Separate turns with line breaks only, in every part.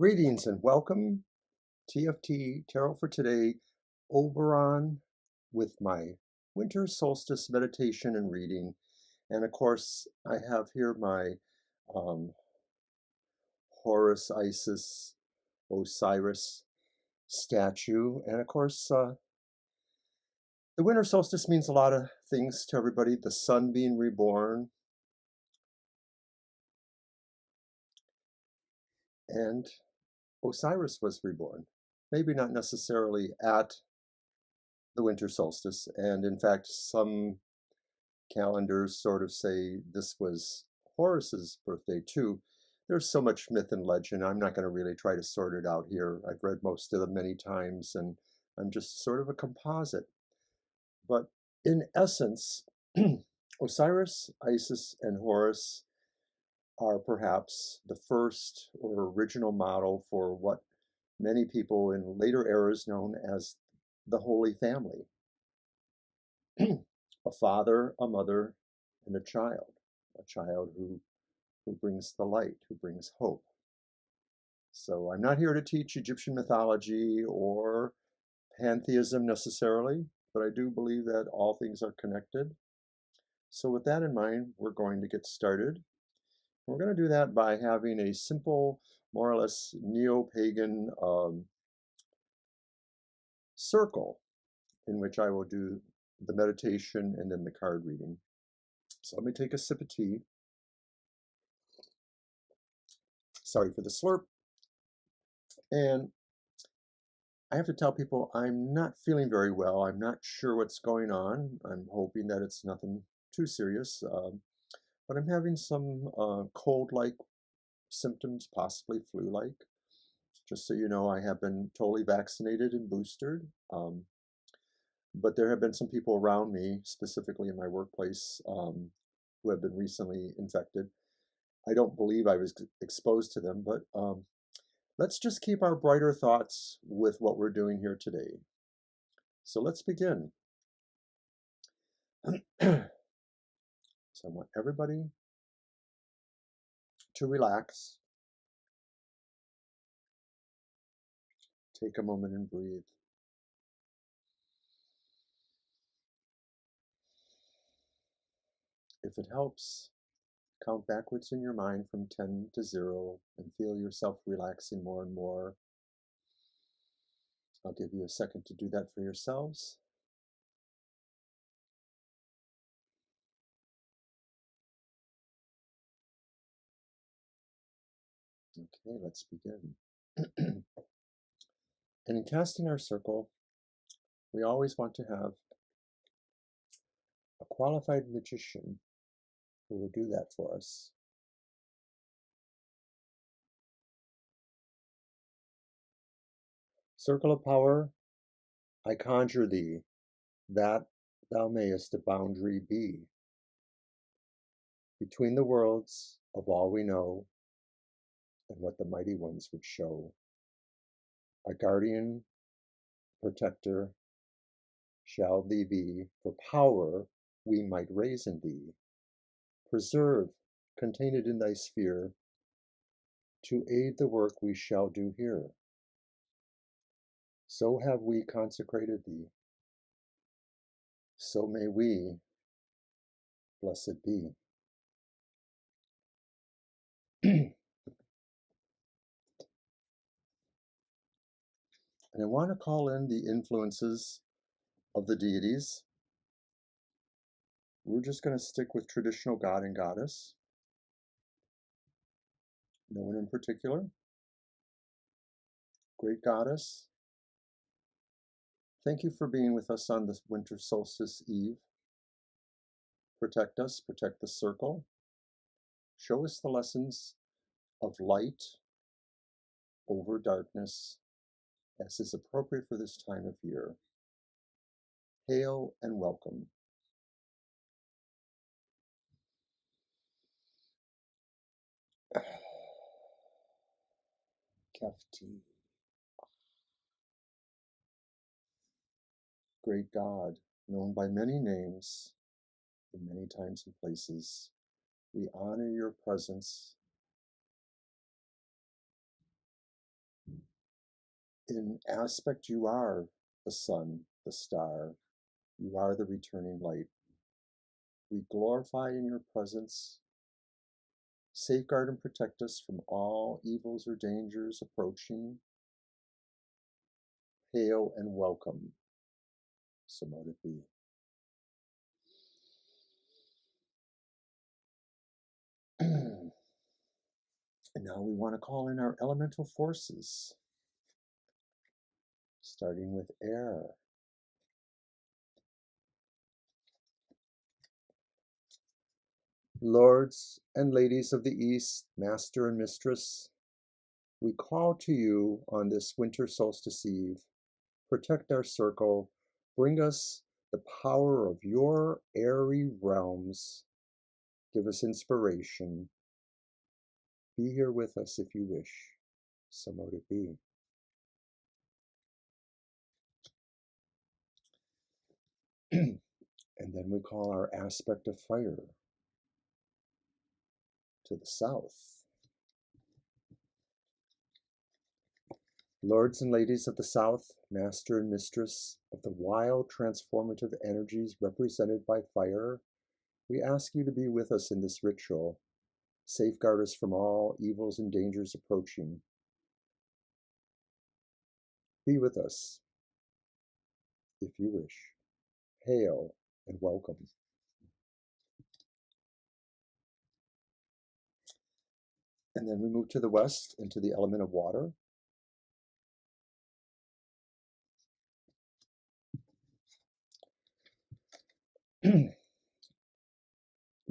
Greetings and welcome. TFT Tarot for today, Oberon with my Winter Solstice meditation and reading. And of course, I have here my Horus, Isis, Osiris statue. And of course, the Winter Solstice means a lot of things to everybody. The sun being reborn, and Osiris was reborn. Maybe not necessarily at the winter solstice, and in fact some calendars sort of say this was Horus's birthday too. There's so much myth and legend, I'm not going to really try to sort it out here. I've read most of them many times and I'm just sort of a composite. But in essence, Osiris, Isis, and Horus are perhaps the first or original model for what many people in later eras known as the Holy Family. A father, a mother, and a child who brings the light, who brings hope. So I'm not here to teach Egyptian mythology or pantheism necessarily, but I do believe that all things are connected. So with that in mind, we're going to get started. We're going to do that by having a simple, more or less neo-pagan circle in which I will do the meditation and then the card reading. So let me take a sip of tea. Sorry for the slurp. And I have to tell people I'm not feeling very well. I'm not sure what's going on. I'm hoping that it's nothing too serious. But I'm having some cold-like symptoms, possibly flu-like. Just so you know, I have been totally vaccinated and boosted. But there have been some people around me, specifically in my workplace, who have been recently infected. I don't believe I was exposed to them, but let's just keep our brighter thoughts with what we're doing here today. So let's begin. So I want everybody to relax. Take a moment and breathe. If it helps, count backwards in your mind from 10 to 0 and feel yourself relaxing more and more. I'll give you a second to do that for yourselves. Okay, let's begin. And in casting our circle, we always want to have a qualified magician who will do that for us. Circle of power, I conjure thee, that thou mayest a boundary be between the worlds of all we know and what the mighty ones would show. A guardian, protector, shall thee be, for power we might raise in thee. Preserve, contained in thy sphere, to aid the work we shall do here. So have we consecrated thee. So may we, blessed be. And I want to call in the influences of the deities. We're just going to stick with traditional god and goddess. No one in particular. Great goddess, thank you for being with us on this winter solstice eve. Protect us, protect the circle. Show us the lessons of light over darkness, as is appropriate for this time of year. Hail and welcome. TFT. Great God, known by many names in many times and places, we honor your presence In aspect, you are the sun, the star. You are the returning light. We glorify in your presence. Safeguard and protect us from all evils or dangers approaching. Hail and welcome. So mote it be. And now we want to call in our elemental forces, starting with air. Lords and ladies of the East, Master and Mistress, we call to you on this winter solstice eve. Protect our circle. Bring us the power of your airy realms. Give us inspiration. Be here with us if you wish. So mote it be. And then we call our aspect of fire to the south. Lords and ladies of the south, master and mistress of the wild transformative energies represented by fire, we ask you to be with us in this ritual. Safeguard us from all evils and dangers approaching. Be with us if you wish. Hail and welcome. And then we move to the west into the element of water.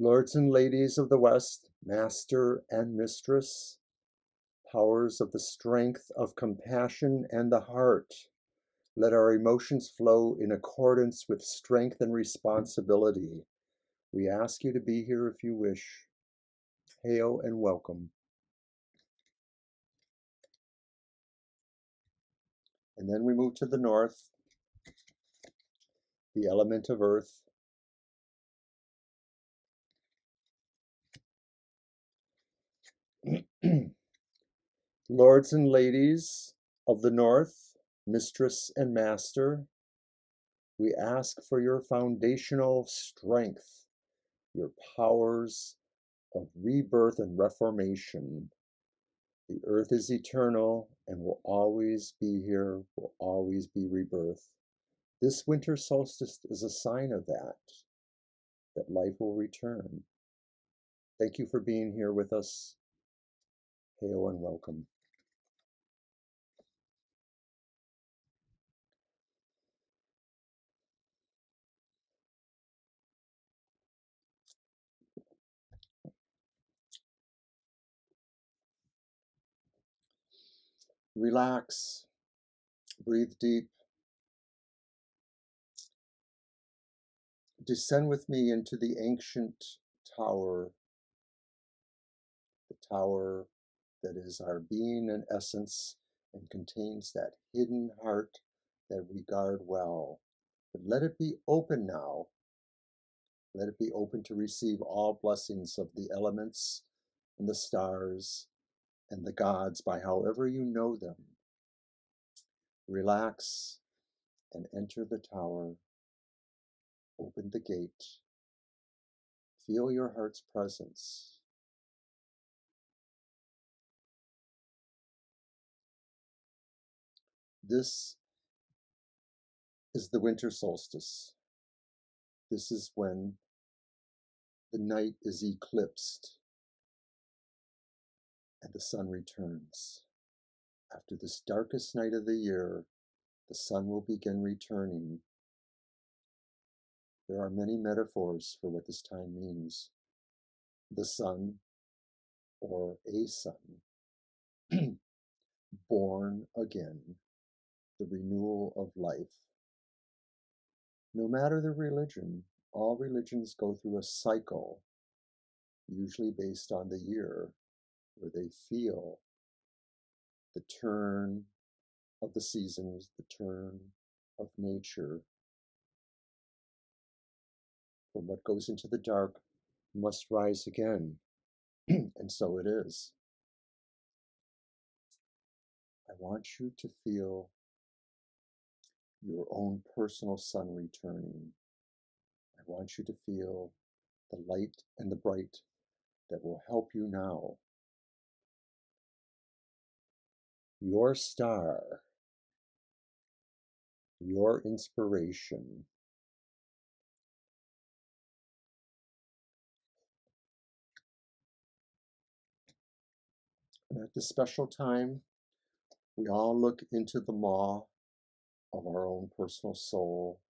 Lords and ladies of the west, master and mistress, powers of the strength of compassion and the heart, let our emotions flow in accordance with strength and responsibility. We ask you to be here if you wish. Hail and welcome. And then we move to the north, the element of earth. Lords and ladies of the north, mistress and master, we ask for your foundational strength, your powers of rebirth and reformation. The earth is eternal and will always be here, will always be rebirth. This winter solstice is a sign of that life will return. Thank you for being here with us. Hail and welcome. Relax, breathe deep. Descend with me into the ancient tower, the tower that is our being and essence and contains that hidden heart that we guard well. But let it be open now. Let it be open to receive all blessings of the elements and the stars and the gods by however you know them. Relax and enter the tower. Open the gate. Feel your heart's presence. This is the winter solstice. This is when the night is eclipsed and the sun returns. After this darkest night of the year, the sun will begin returning. There are many metaphors for what this time means. The sun, or a sun, born again, the renewal of life. No matter the religion, all religions go through a cycle, usually based on the year, where they feel the turn of the seasons, the turn of nature. From what goes into the dark must rise again, and so it is. I want you to feel your own personal sun returning. I want you to feel the light and the bright that will help you now. Your star, your inspiration. And at this special time, we all look into the maw of our own personal soul,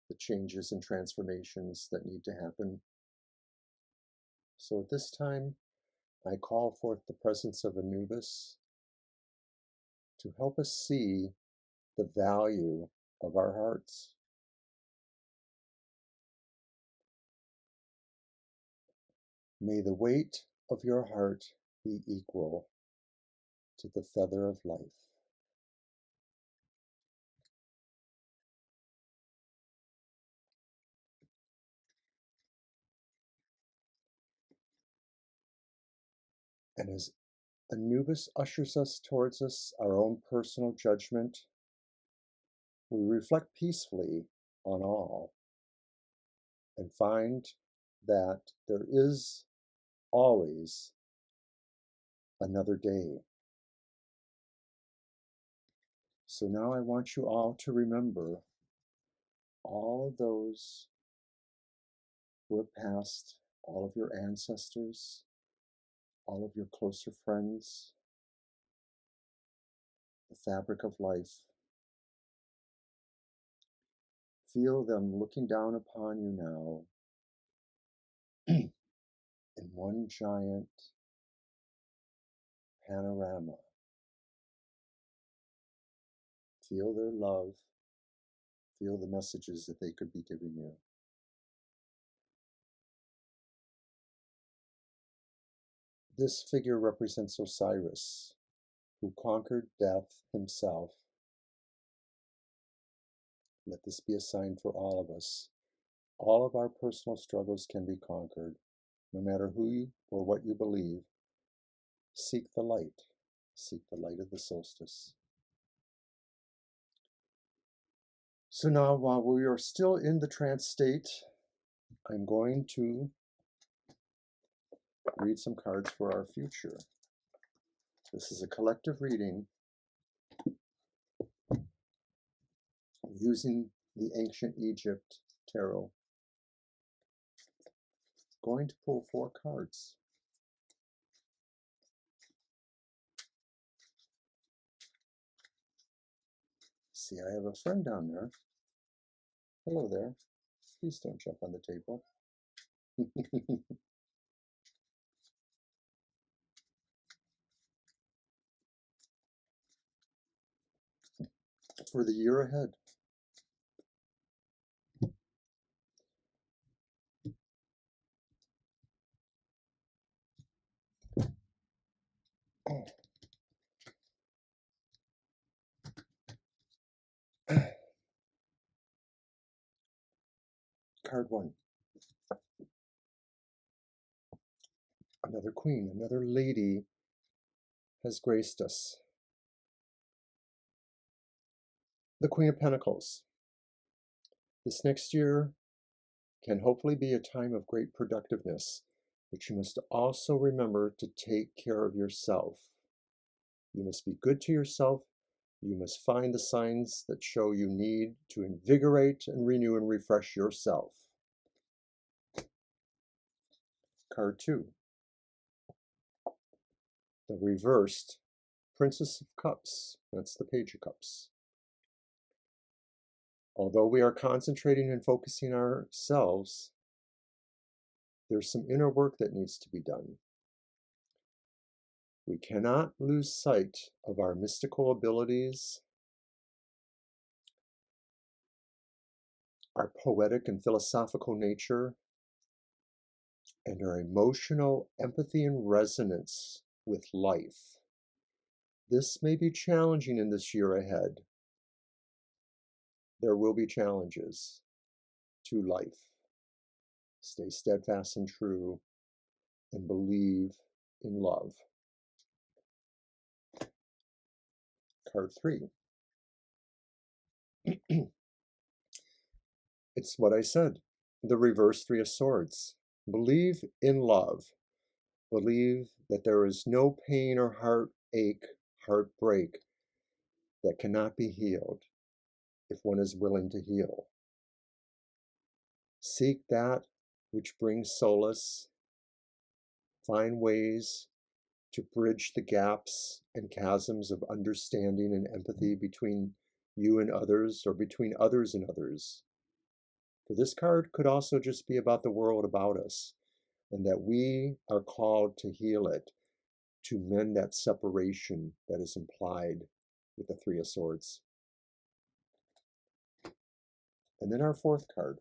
the changes and transformations that need to happen. So at this time, I call forth the presence of Anubis to help us see the value of our hearts. May the weight of your heart be equal to the feather of life. And as Anubis ushers us towards our own personal judgment, we reflect peacefully on all and find that there is always another day. So now I want you all to remember all of those who have passed, all of your ancestors, all of your closer friends, the fabric of life. Feel them looking down upon you now in one giant panorama. Feel their love. Feel the messages that they could be giving you. This figure represents Osiris, who conquered death himself. Let this be a sign for all of us. All of our personal struggles can be conquered. No matter who you or what you believe, seek the light. Seek the light of the solstice. So now, while we are still in the trance state, I'm going to read some cards for our future. This is a collective reading using the Ancient Egypt Tarot. Going to pull 4 cards. See, I have a friend down there. Hello there. Please don't jump on the table. For the year ahead. Card 1. Another queen, another lady has graced us. The Queen of Pentacles. This next year can hopefully be a time of great productiveness, but you must also remember to take care of yourself. You must be good to yourself. You must find the signs that show you need to invigorate and renew and refresh yourself. Card 2. The reversed Princess of Cups. That's the Page of Cups. Although we are concentrating and focusing ourselves, there's some inner work that needs to be done. We cannot lose sight of our mystical abilities, our poetic and philosophical nature, and our emotional empathy and resonance with life. This may be challenging in this year ahead. There will be challenges to life. Stay steadfast and true and believe in love. card 3. It's what I said, the reverse 3 of Swords. Believe in love. Believe that there is no pain or heartache, heartbreak that cannot be healed if one is willing to heal. Seek that which brings solace. Find ways to bridge the gaps and chasms of understanding and empathy between you and others, or between others and others. For this card could also just be about the world about us, and that we are called to heal it, to mend that separation that is implied with the 3 of Swords. And then our 4th card,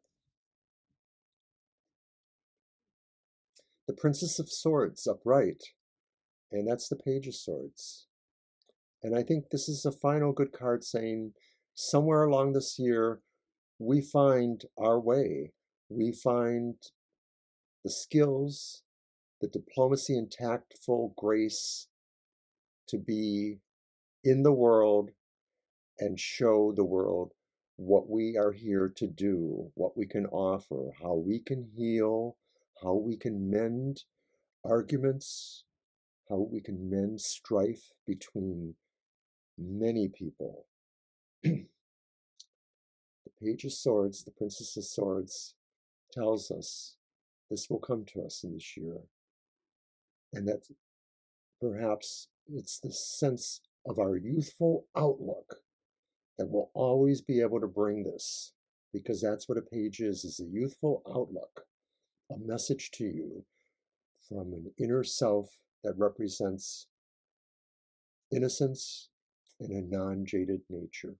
the Princess of Swords upright, and that's the Page of Swords. And I think this is a final good card saying somewhere along this year, we find our way. We find the skills, the diplomacy and tactful grace to be in the world and show the world what we are here to do, what we can offer, how we can heal, how we can mend arguments, how we can mend strife between many people. The Page of Swords, the Princess of Swords, tells us this will come to us in this year. And that perhaps it's the sense of our youthful outlook that will always be able to bring this, because that's what a page is a youthful outlook, a message to you from an inner self that represents innocence and a non-jaded nature.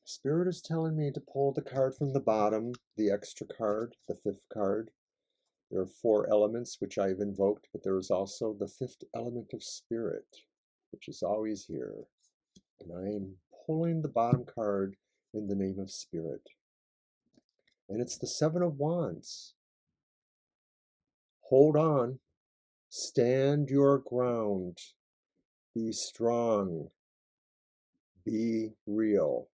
Spirit is telling me to pull the card from the bottom, the extra card, the 5th card. There are 4 elements which I've invoked, but there is also the 5th element of spirit, which is always here. And I am pulling the bottom card in the name of Spirit. And it's the 7 of Wands. Hold on. Stand your ground. Be strong. Be real.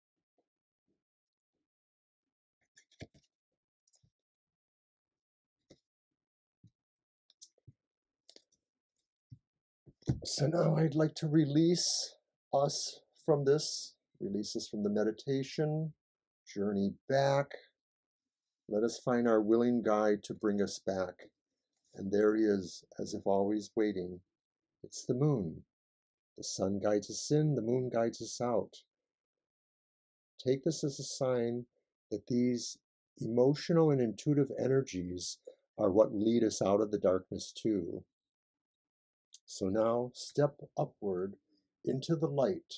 So now I'd like to release us from this, release us from the meditation, journey back. Let us find our willing guide to bring us back. And there he is, as if always waiting. It's the moon. The sun guides us in, the moon guides us out. Take this as a sign that these emotional and intuitive energies are what lead us out of the darkness too. So now step upward into the light.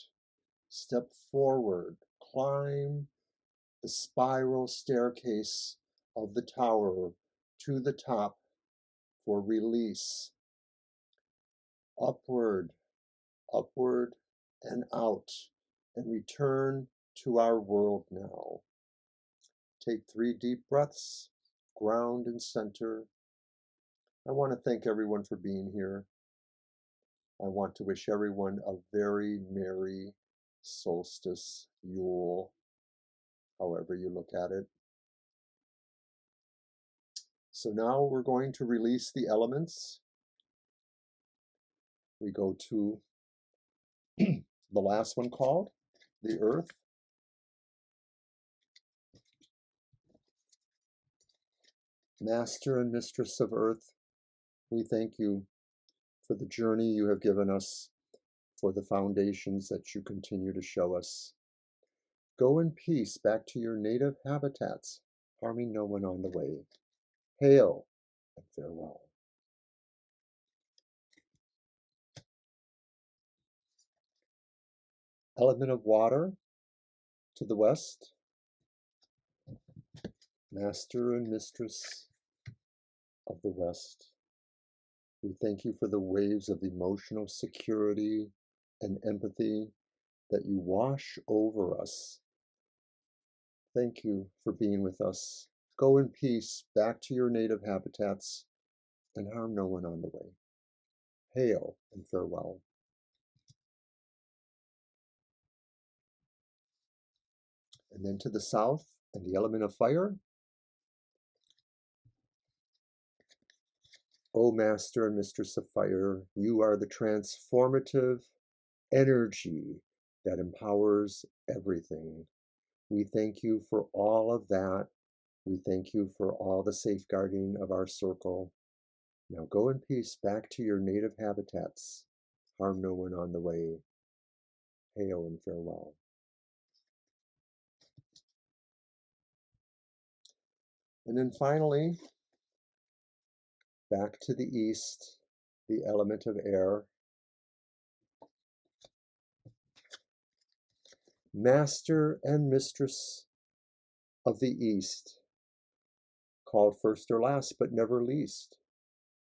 Step forward. Climb the spiral staircase of the tower to the top for release. Upward, upward, and out, and return to our world now. Take 3 deep breaths, ground and center. I want to thank everyone for being here. I want to wish everyone a very merry solstice, Yule, however you look at it. So now we're going to release the elements. We go to the last one called the Earth. Master and Mistress of Earth, we thank you for the journey you have given us, for the foundations that you continue to show us. Go in peace back to your native habitats, harming no one on the way. Hail and farewell. Element of water to the west. Master and Mistress of the West, we thank you for the waves of emotional security and empathy that you wash over us. Thank you for being with us Go in peace back to your native habitats and harm no one on the way. Hail and farewell. And then to the south, and the element of fire. O Master and Mistress of Fire, you are the transformative energy that empowers everything. We thank you for all of that. We thank you for all the safeguarding of our circle. Now go in peace back to your native habitats. Harm no one on the way. Hail and farewell. And then finally, back to the east, the element of air. Master and Mistress of the East, called first or last but never least,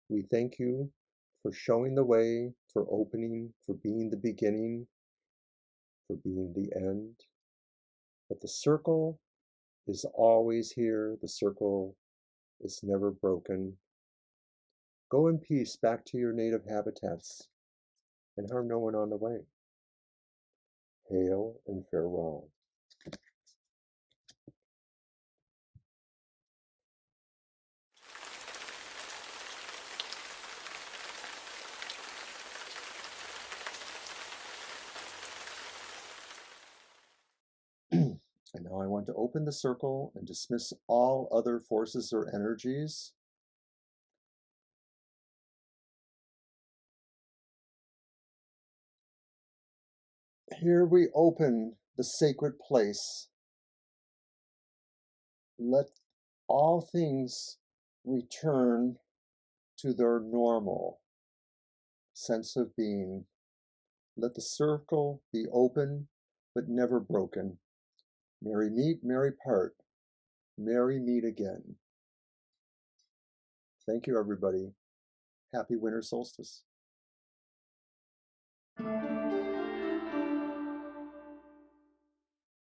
we thank you for showing the way, for opening, for being the beginning, for being the end. But the circle is always here. The circle is never broken. Go in peace back to your native habitats and harm no one on the way. Hail and farewell. And now I want to open the circle and dismiss all other forces or energies. Here we open the sacred place. Let all things return to their normal sense of being. Let the circle be open but never broken. Merry meet, merry part. Merry meet again. Thank you, everybody. Happy winter solstice.